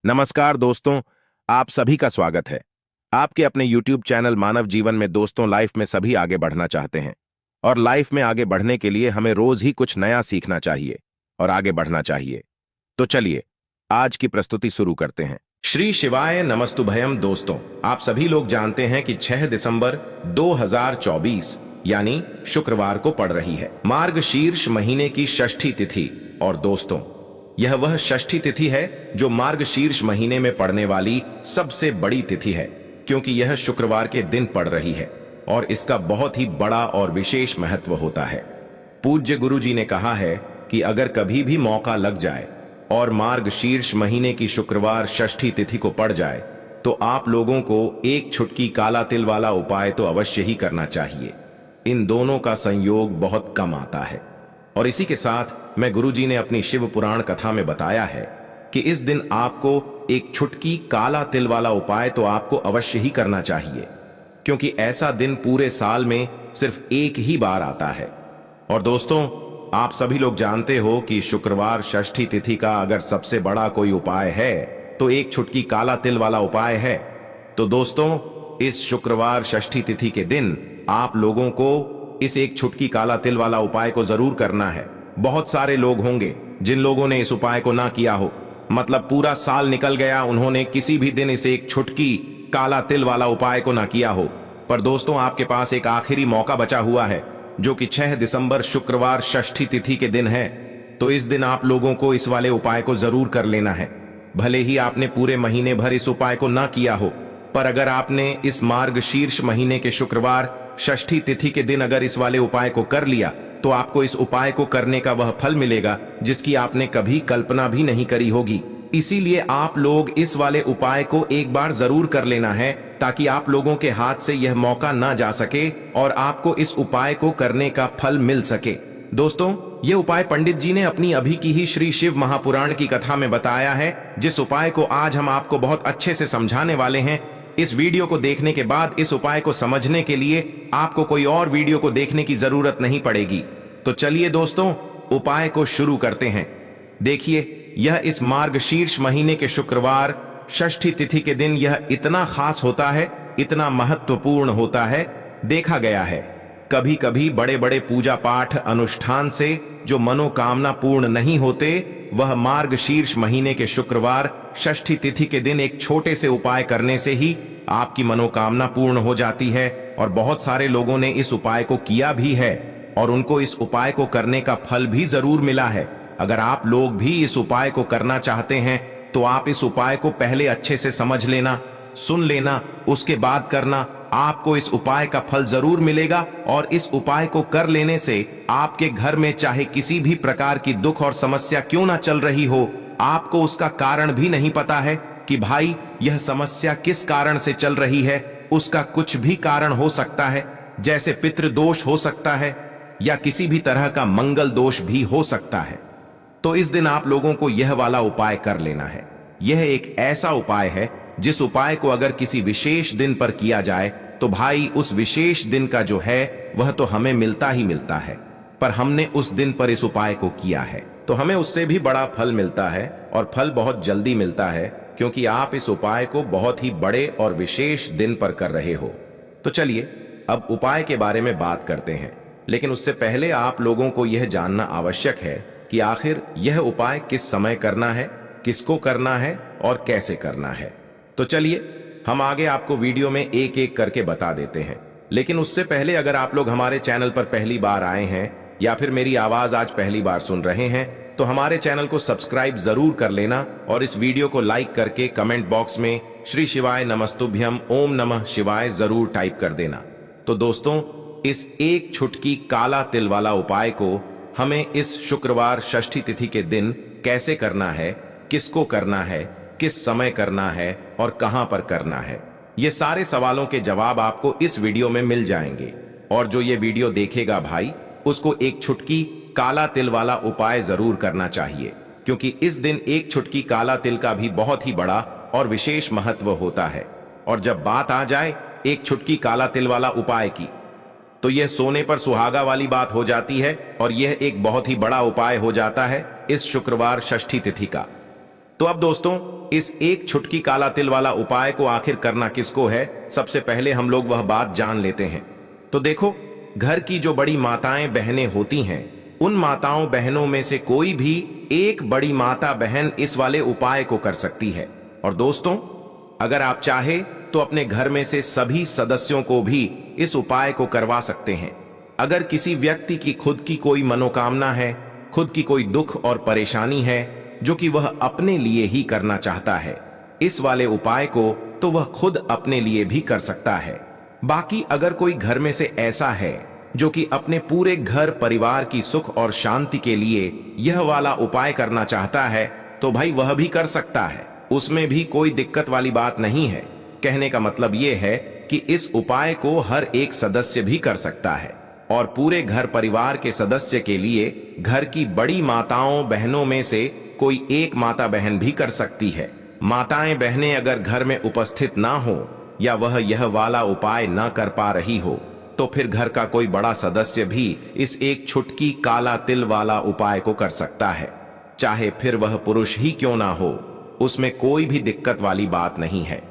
नमस्कार दोस्तों, आप सभी का स्वागत है। आपके अपने YouTube चैनल मानव जीवन में दोस्तों लाइफ में सभी आगे बढ़ना चाहते हैं और लाइफ में आगे बढ़ने के लिए हमें रोज ही कुछ नया सीखना चाहिए और आगे बढ़ना चाहिए। तो चलिए आज की प्रस्तुति शुरू करते हैं। श्री शिवाय नमस्तुभयम। दोस्तों, आप सभी लोग जानते हैं कि 6 दिसंबर 2024 यानी शुक्रवार को पड़ रही है मार्गशीर्ष महीने की षष्ठी तिथि। और दोस्तों, यह वह षष्ठी तिथि है जो मार्गशीर्ष महीने में पड़ने वाली सबसे बड़ी तिथि है, क्योंकि यह शुक्रवार के दिन पड़ रही है और इसका बहुत ही बड़ा और विशेष महत्व होता है। पूज्य गुरु जी ने कहा है कि अगर कभी भी मौका लग जाए और मार्गशीर्ष महीने की शुक्रवार षष्ठी तिथि को पड़ जाए तो आप लोगों को एक छुटकी काला तिल वाला उपाय तो अवश्य ही करना चाहिए। इन दोनों का संयोग बहुत कम आता है। और इसी के साथ मैं गुरुजी ने अपनी शिव पुराण कथा में बताया है कि इस दिन आपको एक छुटकी काला तिल वाला उपाय तो आपको अवश्य ही करना चाहिए, क्योंकि ऐसा दिन पूरे साल में सिर्फ एक ही बार आता है। और दोस्तों, आप सभी लोग जानते हो कि शुक्रवार षष्ठी तिथि का अगर सबसे बड़ा कोई उपाय है तो एक छुटकी काला तिल वाला उपाय है। तो दोस्तों, इस शुक्रवार षष्ठी तिथि के दिन आप लोगों को इस एक छुटकी काला तिल वाला उपाय को जरूर करना है। बहुत सारे लोग होंगे जिन लोगों ने इस उपाय को ना किया हो, मतलब पूरा साल निकल गया, उन्होंने किसी भी दिन इस एक छुटकी काला तिल वाला उपाय को ना किया हो। पर दोस्तों, आपके पास एक आखिरी मौका बचा हुआ है जो कि 6 दिसंबर शुक्रवार षष्ठी तिथि के दिन है। तो इस दिन आप लोगों को इस वाले उपाय को जरूर कर लेना है। भले ही आपने पूरे महीने भर इस उपाय को ना किया हो, पर अगर आपने इस मार्गशीर्ष महीने के शुक्रवार षष्ठी तिथि के दिन अगर इस वाले उपाय को कर लिया तो आपको इस उपाय को करने का वह फल मिलेगा जिसकी आपने कभी कल्पना भी नहीं करी होगी। इसीलिए आप लोग इस वाले उपाय को एक बार जरूर कर लेना है, ताकि आप लोगों के हाथ से यह मौका ना जा सके और आपको इस उपाय को करने का फल मिल सके। दोस्तों, ये उपाय पंडित जी ने अपनी अभी की ही श्री शिव महापुराण की कथा में बताया है, जिस उपाय को आज हम आपको बहुत अच्छे से समझाने वाले हैं। इस वीडियो को देखने के बाद इस उपाय को समझने के लिए आपको कोई और वीडियो को देखने की जरूरत नहीं पड़ेगी। तो चलिए दोस्तों, उपाय को शुरू करते हैं। देखिए, यह इस मार्गशीर्ष महीने के शुक्रवार षष्ठी तिथि के दिन यह इतना खास होता है, इतना महत्वपूर्ण होता है। देखा गया है कभी कभी बड़े बड़े पूजा पाठ अनुष्ठान से जो मनोकामना पूर्ण नहीं होते, वह मार्गशीर्ष महीने के शुक्रवार षष्ठी तिथि के दिन एक छोटे से उपाय करने से ही आपकी मनोकामना पूर्ण हो जाती है। और बहुत सारे लोगों ने इस उपाय को किया भी है और उनको इस उपाय को करने का फल भी जरूर मिला है। अगर आप लोग भी इस उपाय को करना चाहते हैं तो आप इस उपाय को पहले अच्छे से समझ लेना, सुन लेना, उसके बाद करना। आपको इस उपाय का फल जरूर मिलेगा और इस उपाय को कर लेने से आपके घर में चाहे किसी भी प्रकार की दुख और समस्या क्यों ना चल रही हो, आपको उसका कारण भी नहीं पता है कि भाई यह समस्या किस कारण से चल रही है। उसका कुछ भी कारण हो सकता है, जैसे पितृदोष हो सकता है या किसी भी तरह का मंगल दोष भी हो सकता है। तो इस दिन आप लोगों को यह वाला उपाय कर लेना है। यह एक ऐसा उपाय है जिस उपाय को अगर किसी विशेष दिन पर किया जाए तो भाई उस विशेष दिन का जो है वह तो हमें मिलता ही मिलता है, पर हमने उस दिन पर इस उपाय को किया है तो हमें उससे भी बड़ा फल मिलता है और फल बहुत जल्दी मिलता है, क्योंकि आप इस उपाय को बहुत ही बड़े और विशेष दिन पर कर रहे हो। तो चलिए अब उपाय के बारे में बात करते हैं, लेकिन उससे पहले आप लोगों को यह जानना आवश्यक है कि आखिर यह उपाय किस समय करना है, किसको करना है और कैसे करना है। तो चलिए हम आगे आपको वीडियो में एक एक करके बता देते हैं। लेकिन उससे पहले अगर आप लोग हमारे चैनल पर पहली बार आए हैं या फिर मेरी आवाज आज पहली बार सुन रहे हैं तो हमारे चैनल को सब्सक्राइब जरूर कर लेना और इस वीडियो को लाइक करके कमेंट बॉक्स में श्री शिवाय नमस्तुभ्यम ओम नमः शिवाय जरूर टाइप कर देना। तो दोस्तों, इस एक छुटकी काला तिल वाला उपाय को हमें इस शुक्रवार षष्ठी तिथि के दिन कैसे करना है, किसको करना है, किस समय करना है और कहां पर करना है, ये सारे सवालों के जवाब आपको इस वीडियो में मिल जाएंगे। और जो ये वीडियो देखेगा भाई, उसको एक छुटकी काला तिल वाला उपाय जरूर करना चाहिए, क्योंकि इस दिन एक छुटकी काला तिल का भी बहुत ही बड़ा और विशेष महत्व होता है। और जब बात आ जाए एक छुटकी काला तिल वाला उपाय की, तो यह सोने पर सुहागा वाली बात हो जाती है और यह एक बहुत ही बड़ा उपाय हो जाता है इस शुक्रवार षष्ठी तिथि का। तो अब दोस्तों, इस एक छुटकी काला तिल वाला उपाय को आखिर करना किसको है, सबसे पहले हम लोग वह बात जान लेते हैं। तो देखो, घर की जो बड़ी माताएं बहनें होती हैं, उन माताओं बहनों में से कोई भी एक बड़ी माता बहन इस वाले उपाय को कर सकती है। और दोस्तों, अगर आप चाहे तो अपने घर में से सभी सदस्यों को भी इस उपाय को करवा सकते हैं। अगर किसी व्यक्ति की खुद की कोई मनोकामना है, खुद की कोई दुख और परेशानी है जो कि वह अपने लिए ही करना चाहता है, इस वाले उपाय को तो वह खुद अपने लिए भी कर सकता है। बाकी अगर कोई घर में से ऐसा है जो कि अपने पूरे घर परिवार की सुख और शांति के लिए यह वाला उपाय करना चाहता है, तो भाई वह भी कर सकता है, उसमें भी कोई दिक्कत वाली बात नहीं है। कहने का मतलब यह है कि इस उपाय को हर एक सदस्य भी कर सकता है और पूरे घर परिवार के सदस्य के लिए घर की बड़ी माताओं बहनों में से कोई एक माता बहन भी कर सकती है। माताएं बहनें अगर घर में उपस्थित ना हो या वह यह वाला उपाय ना कर पा रही हो, तो फिर घर का कोई बड़ा सदस्य भी इस एक छुटकी काला तिल वाला उपाय को कर सकता है, चाहे फिर वह पुरुष ही क्यों ना हो, उसमें कोई भी दिक्कत वाली बात नहीं है।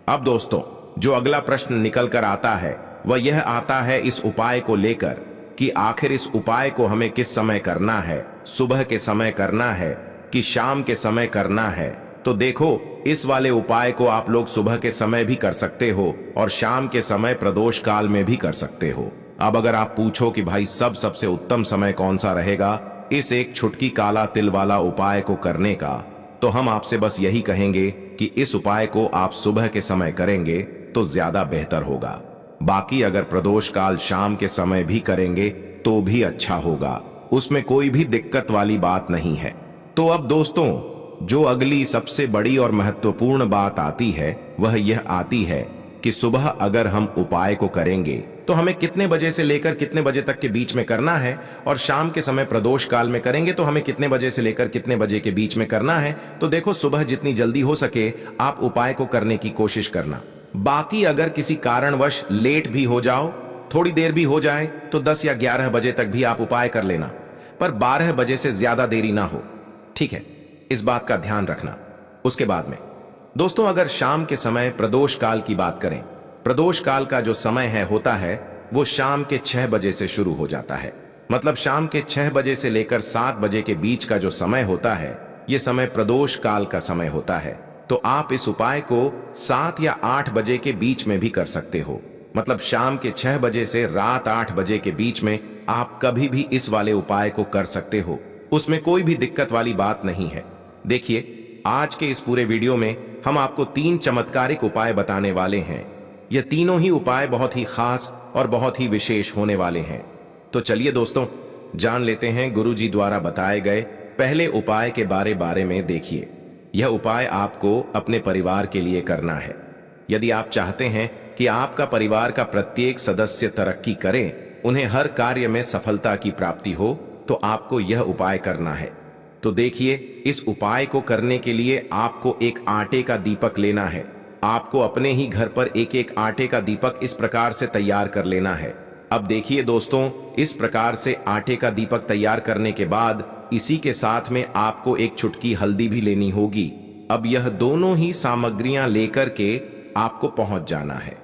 अब दोस्तों, जो अगला प्रश्न निकल कर आता है वह यह आता है इस उपाय को लेकर कि आखिर इस उपाय को हमें किस समय करना है, सुबह के समय करना है कि शाम के समय करना है। तो देखो, इस वाले उपाय को आप लोग सुबह के समय भी कर सकते हो और शाम के समय प्रदोष काल में भी कर सकते हो। अब अगर आप पूछो कि भाई सबसे उत्तम समय कौन सा रहेगा इस एक छुटकी काला तिल वाला उपाय को करने का, तो हम आपसे बस यही कहेंगे कि इस उपाय को आप सुबह के समय करेंगे तो ज्यादा बेहतर होगा। बाकी अगर प्रदोष काल शाम के समय भी करेंगे तो भी अच्छा होगा, उसमें कोई भी दिक्कत वाली बात नहीं है। तो अब दोस्तों, जो अगली सबसे बड़ी और महत्वपूर्ण बात आती है वह यह आती है कि सुबह अगर हम उपाय को करेंगे तो हमें कितने बजे से लेकर कितने बजे तक के बीच में करना है, और शाम के समय प्रदोष काल में करेंगे तो हमें कितने बजे से लेकर कितने बजे के बीच में करना है। तो देखो, सुबह जितनी जल्दी हो सके आप उपाय को करने की कोशिश करना। बाकी अगर किसी कारणवश लेट भी हो जाओ, थोड़ी देर भी हो जाए, तो 10 या 11 बजे तक भी आप उपाय कर लेना, पर 12 बजे से ज्यादा देरी ना हो, ठीक है? इस बात का ध्यान रखना। उसके बाद में दोस्तों, अगर शाम के समय प्रदोष काल की बात करें, प्रदोष काल का जो समय होता है वो शाम के 6 बजे से शुरू हो जाता है। मतलब शाम के 6 बजे से लेकर 7 बजे के बीच का जो समय होता है, ये समय प्रदोष काल का समय होता है। तो आप इस उपाय को 7 या 8 बजे के बीच में भी कर सकते हो। मतलब शाम के 6 बजे से रात 8 बजे के बीच में आप कभी भी इस वाले उपाय को कर सकते हो, उसमें कोई भी दिक्कत वाली बात नहीं है। देखिए, आज के इस पूरे वीडियो में हम आपको 3 चमत्कारिक उपाय बताने वाले हैं। ये तीनों ही उपाय बहुत ही खास और बहुत ही विशेष होने वाले हैं। तो चलिए दोस्तों, जान लेते हैं गुरुजी द्वारा बताए गए पहले उपाय के बारे में। देखिए, यह उपाय आपको अपने परिवार के लिए करना है। यदि आप चाहते हैं कि आपका परिवार का प्रत्येक सदस्य तरक्की करे, उन्हें हर कार्य में सफलता की प्राप्ति हो, तो आपको यह उपाय करना है। तो देखिए, इस उपाय को करने के लिए आपको एक आटे का दीपक लेना है। आपको अपने ही घर पर एक आटे का दीपक इस प्रकार से तैयार कर लेना है। अब देखिए दोस्तों, इस प्रकार से आटे का दीपक तैयार करने के बाद इसी के साथ में आपको एक चुटकी हल्दी भी लेनी होगी। अब यह दोनों ही सामग्रियां लेकर के आपको पहुंच जाना है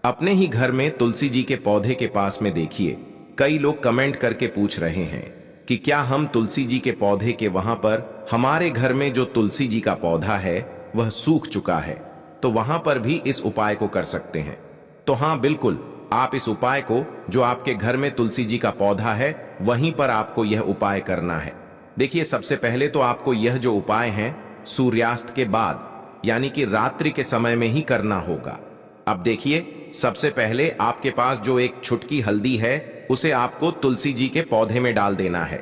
अपने ही घर में तुलसी जी के पौधे के पास में। देखिए, कई लोग कमेंट करके पूछ रहे हैं कि क्या हम तुलसी जी के पौधे के वहां पर, हमारे घर में जो तुलसी जी का पौधा है वह सूख चुका है, तो वहां पर भी इस उपाय को कर सकते हैं। तो हाँ, बिल्कुल, आप इस उपाय को, जो आपके घर में तुलसी जी का पौधा है वहीं पर आपको यह उपाय करना है। देखिए, सबसे पहले तो आपको यह जो उपाय है सूर्यास्त के बाद, यानी कि रात्रि के समय में ही करना होगा। अब देखिए, सबसे पहले आपके पास जो एक छुटकी हल्दी है उसे आपको तुलसी जी के पौधे में डाल देना है।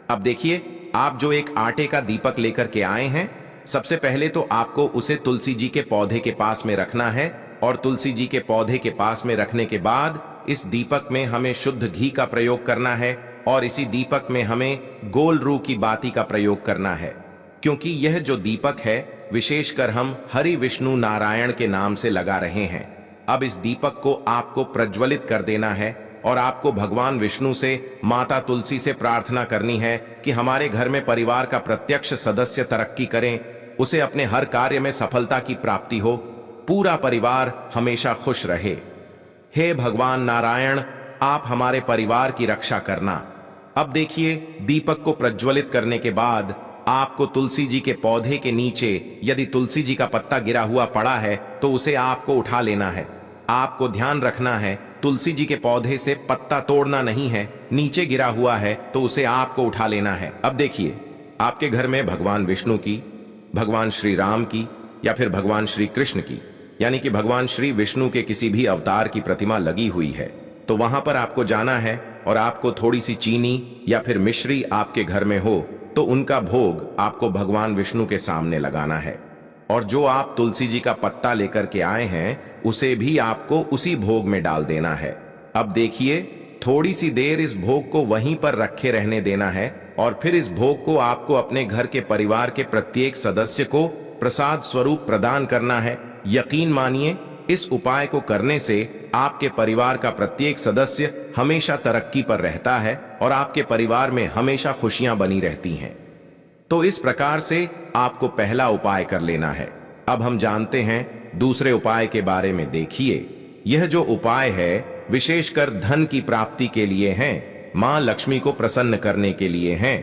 अब देखिए, आप जो एक आटे का दीपक लेकर के आए हैं, सबसे पहले तो आपको उसे तुलसी जी के पौधे के पास में रखना है, और तुलसी जी के पौधे के पास में रखने के बाद इस दीपक में हमें शुद्ध घी का प्रयोग करना है, और इसी दीपक में हमें गोल रू की बाती का प्रयोग करना है। क्योंकि यह जो दीपक है विशेषकर हम हरि विष्णु नारायण के नाम से लगा रहे हैं। अब इस दीपक को आपको प्रज्वलित कर देना है, और आपको भगवान विष्णु से, माता तुलसी से प्रार्थना करनी है कि हमारे घर में परिवार का प्रत्यक्ष सदस्य तरक्की करें, उसे अपने हर कार्य में सफलता की प्राप्ति हो, पूरा परिवार हमेशा खुश रहे। हे भगवान नारायण, आप हमारे परिवार की रक्षा करना। अब देखिए, दीपक को प्रज्वलित करने के बाद आपको तुलसी जी के पौधे के नीचे यदि तुलसी जी का पत्ता गिरा हुआ पड़ा है तो उसे आपको उठा लेना है। आपको ध्यान रखना है, तुलसी जी के पौधे से पत्ता तोड़ना नहीं है। नीचे गिरा हुआ है तो उसे आपको उठा लेना है। अब देखिए, आपके घर में भगवान विष्णु की, भगवान श्री राम की या फिर भगवान श्री कृष्ण की, यानी कि भगवान श्री विष्णु के किसी भी अवतार की प्रतिमा लगी हुई है, तो वहां पर आपको जाना है और आपको थोड़ी सी चीनी या फिर मिश्री आपके घर में हो तो उनका भोग आपको भगवान विष्णु के सामने लगाना है। और जो आप तुलसी जी का पत्ता लेकर के आए हैं उसे भी आपको उसी भोग में डाल देना है। अब देखिए, थोड़ी सी देर इस भोग को वहीं पर रखे रहने देना है और फिर इस भोग को आपको अपने घर के परिवार के प्रत्येक सदस्य को प्रसाद स्वरूप प्रदान करना है। यकीन मानिए, इस उपाय को करने से आपके परिवार का प्रत्येक सदस्य हमेशा तरक्की पर रहता है और आपके परिवार में हमेशा खुशियां बनी रहती हैं। तो इस प्रकार से आपको पहला उपाय कर लेना है। अब हम जानते हैं दूसरे उपाय के बारे में। देखिए, यह जो उपाय है विशेषकर धन की प्राप्ति के लिए है, मां लक्ष्मी को प्रसन्न करने के लिए है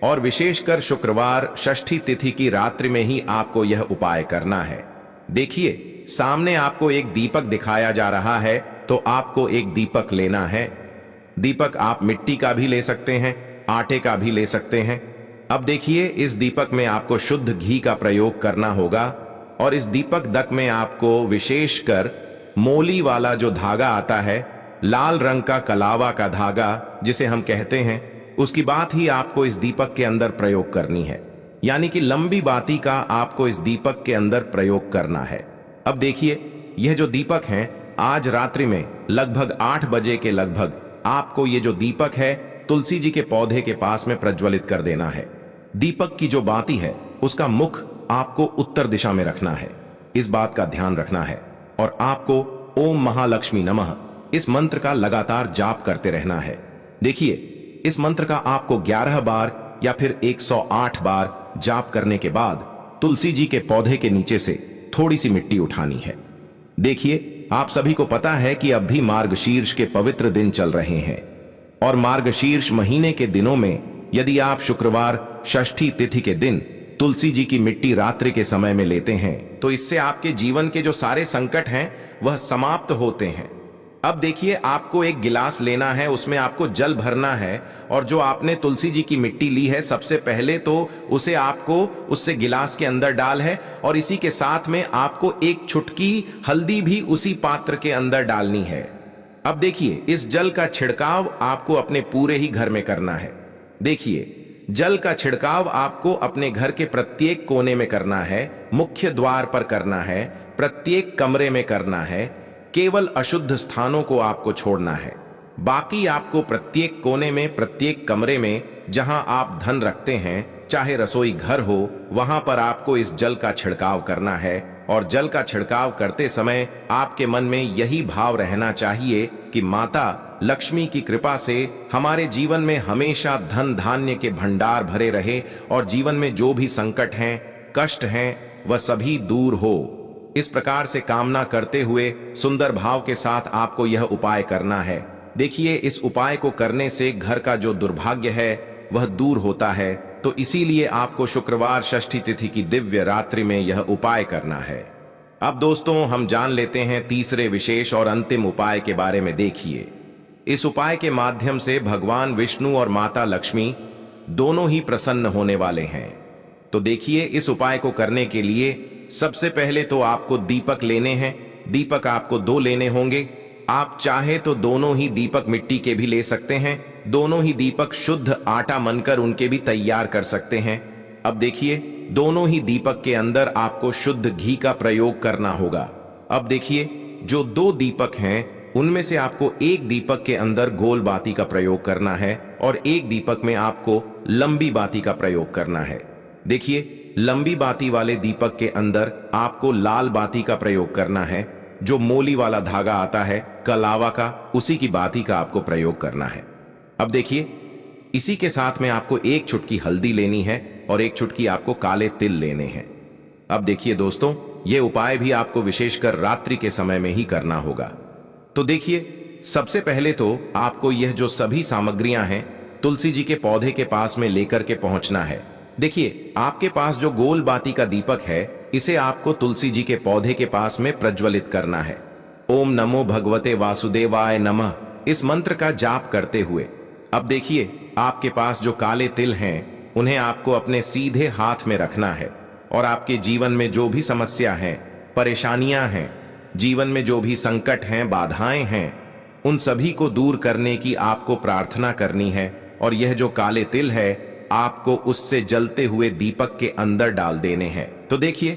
और विशेषकर शुक्रवार षष्ठी तिथि की रात्रि में ही आपको यह उपाय करना है। देखिए, सामने आपको एक दीपक दिखाया जा रहा है, तो आपको एक दीपक लेना है। दीपक आप मिट्टी का भी ले सकते हैं, आटे का भी ले सकते हैं। अब देखिए, इस दीपक में आपको शुद्ध घी का प्रयोग करना होगा और इस दीपक दक में आपको विशेषकर मोली वाला जो धागा आता है, लाल रंग का कलावा का धागा जिसे हम कहते हैं, उसकी बात ही आपको इस दीपक के अंदर प्रयोग करनी है। यानी कि लंबी बाती का आपको इस दीपक के अंदर प्रयोग करना है। अब देखिए, यह जो दीपक है, आज रात्रि में लगभग 8 बजे के लगभग आपको ये जो दीपक है तुलसी जी के पौधे के पास में प्रज्वलित कर देना है। दीपक की जो बाती है उसका मुख आपको उत्तर दिशा में रखना है, इस बात का ध्यान रखना है। और आपको ओम महालक्ष्मी नमः इस मंत्र का लगातार जाप करते रहना है। देखिए, इस मंत्र का आपको 11 बार या फिर 108 बार जाप करने के बाद तुलसी जी के पौधे के नीचे से थोड़ी सी मिट्टी उठानी है। देखिए, आप सभी को पता है कि अब भी मार्गशीर्ष के पवित्र दिन चल रहे हैं और मार्गशीर्ष महीने के दिनों में यदि आप शुक्रवार षष्ठी तिथि के दिन तुलसी जी की मिट्टी रात्रि के समय में लेते हैं तो इससे आपके जीवन के जो सारे संकट हैं वह समाप्त होते हैं। अब देखिए, आपको एक गिलास लेना है, उसमें आपको जल भरना है और जो आपने तुलसी जी की मिट्टी ली है सबसे पहले तो उसे आपको उससे गिलास के अंदर डाल है और इसी के साथ में आपको एक चुटकी हल्दी भी उसी पात्र के अंदर डालनी है। अब देखिए, इस जल का छिड़काव आपको अपने पूरे ही घर में करना है। देखिए, जल का छिड़काव आपको अपने घर के प्रत्येक कोने में करना है, मुख्य द्वार पर करना है, प्रत्येक कमरे में करना है, केवल अशुद्ध स्थानों को आपको छोड़ना है। बाकी आपको प्रत्येक कोने में, प्रत्येक कमरे में जहां आप धन रखते हैं, चाहे रसोई घर हो, वहां पर आपको इस जल का छिड़काव करना है। और जल का छिड़काव करते समय आपके मन में यही भाव रहना चाहिए कि माता लक्ष्मी की कृपा से हमारे जीवन में हमेशा धन धान्य के भंडार भरे रहे और जीवन में जो भी संकट हैं, कष्ट हैं, वह सभी दूर हो। इस प्रकार से कामना करते हुए सुंदर भाव के साथ आपको यह उपाय करना है। देखिए, इस उपाय को करने से घर का जो दुर्भाग्य है वह दूर होता है, तो इसीलिए आपको शुक्रवार षष्ठी तिथि की दिव्य रात्रि में यह उपाय करना है। अब दोस्तों, हम जान लेते हैं तीसरे विशेष और अंतिम उपाय के बारे में। देखिए, इस उपाय के माध्यम से भगवान विष्णु और माता लक्ष्मी दोनों ही प्रसन्न होने वाले हैं। तो देखिए, इस उपाय को करने के लिए सबसे पहले तो आपको दीपक लेने हैं। दीपक आपको 2 लेने होंगे। आप चाहे तो दोनों ही दीपक मिट्टी के भी ले सकते हैं, दोनों ही दीपक शुद्ध आटा मनकर उनके भी तैयार कर सकते हैं। अब देखिए, दोनों ही दीपक के अंदर आपको शुद्ध घी का प्रयोग करना होगा। अब देखिए, जो 2 दीपक हैं उनमें से आपको एक दीपक के अंदर गोल बाती का प्रयोग करना है और एक दीपक में आपको लंबी बाती का प्रयोग करना है। देखिए, लंबी बाती वाले दीपक के अंदर आपको लाल बाती का प्रयोग करना है। जो मोली वाला धागा आता है कलावा का, उसी की बाती का आपको प्रयोग करना है। अब देखिए, इसी के साथ में आपको एक चुटकी हल्दी लेनी है और एक चुटकी आपको काले तिल लेने हैं। अब देखिए दोस्तों, ये उपाय भी आपको विशेषकर रात्रि के समय में ही करना होगा। तो देखिए, सबसे पहले तो आपको यह जो सभी सामग्रियां हैं तुलसी जी के पौधे के पास में लेकर के पहुंचना है। देखिए, आपके पास जो गोल बाती का दीपक है, इसे आपको तुलसी जी के पौधे के पास में प्रज्वलित करना है। ओम नमो भगवते वासुदेवाय नमः इस मंत्र का जाप करते हुए। अब देखिए, आपके पास जो काले तिल हैं, उन्हें आपको अपने सीधे हाथ में रखना है और आपके जीवन में जो भी समस्या है, परेशानियां हैं, जीवन में जो भी संकट हैं, बाधाएं हैं, उन सभी को दूर करने की आपको प्रार्थना करनी है। और यह जो काले तिल है, आपको उससे जलते हुए दीपक के अंदर डाल देने हैं। तो देखिए,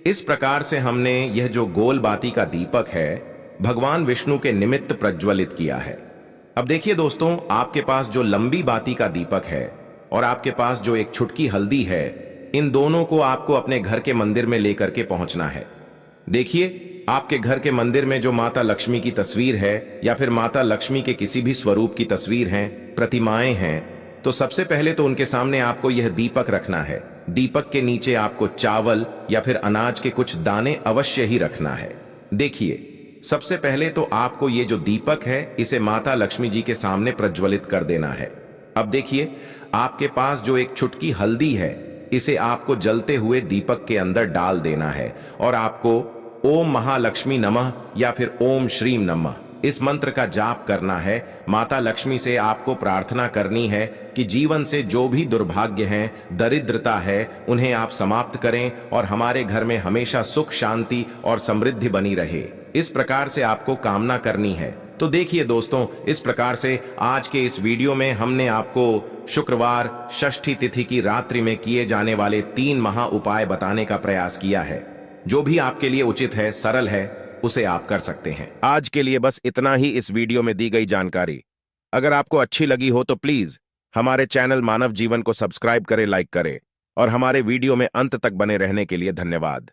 इस प्रकार से हमने यह जो गोल बाती का दीपक है भगवान विष्णु के निमित्त प्रज्वलित किया है। अब देखिए दोस्तों, आपके पास जो लंबी बाती का दीपक है और आपके पास जो एक छुटकी हल्दी है, इन दोनों को आपको अपने घर के मंदिर में लेकर के पहुंचना है। देखिए, आपके घर के मंदिर में जो माता लक्ष्मी की तस्वीर है या फिर माता लक्ष्मी के किसी भी स्वरूप की तस्वीर है, प्रतिमाएं हैं, तो सबसे पहले तो उनके सामने आपको यह दीपक रखना है। दीपक के नीचे आपको चावल या फिर अनाज के कुछ दाने अवश्य ही रखना है। देखिए, सबसे पहले तो आपको ये जो दीपक है, इसे माता लक्ष्मी जी के सामने प्रज्वलित कर देना है। अब देखिए, आपके पास जो एक छुटकी हल्दी है, इसे आपको जलते हुए दीपक के अंदर डाल देना है और आपको ओम महालक्ष्मी नमः या फिर ओम श्रीम नमः इस मंत्र का जाप करना है। माता लक्ष्मी से आपको प्रार्थना करनी है कि जीवन से जो भी दुर्भाग्य हैं, दरिद्रता है, उन्हें आप समाप्त करें और हमारे घर में हमेशा सुख, शांति और समृद्धि बनी रहे। इस प्रकार से आपको कामना करनी है। तो देखिए दोस्तों, इस प्रकार से आज के इस वीडियो में हमने आपको शुक्रवार षष्ठी तिथि की रात्रि में किए जाने वाले 3 महा उपाय बताने का प्रयास किया है। जो भी आपके लिए उचित है, सरल है, उसे आप कर सकते हैं। आज के लिए बस इतना ही इस वीडियो में दी गई जानकारी। अगर आपको अच्छी लगी हो तो प्लीज हमारे चैनल मानव जीवन को सब्सक्राइब करें, लाइक करें और हमारे वीडियो में अंत तक बने रहने के लिए धन्यवाद।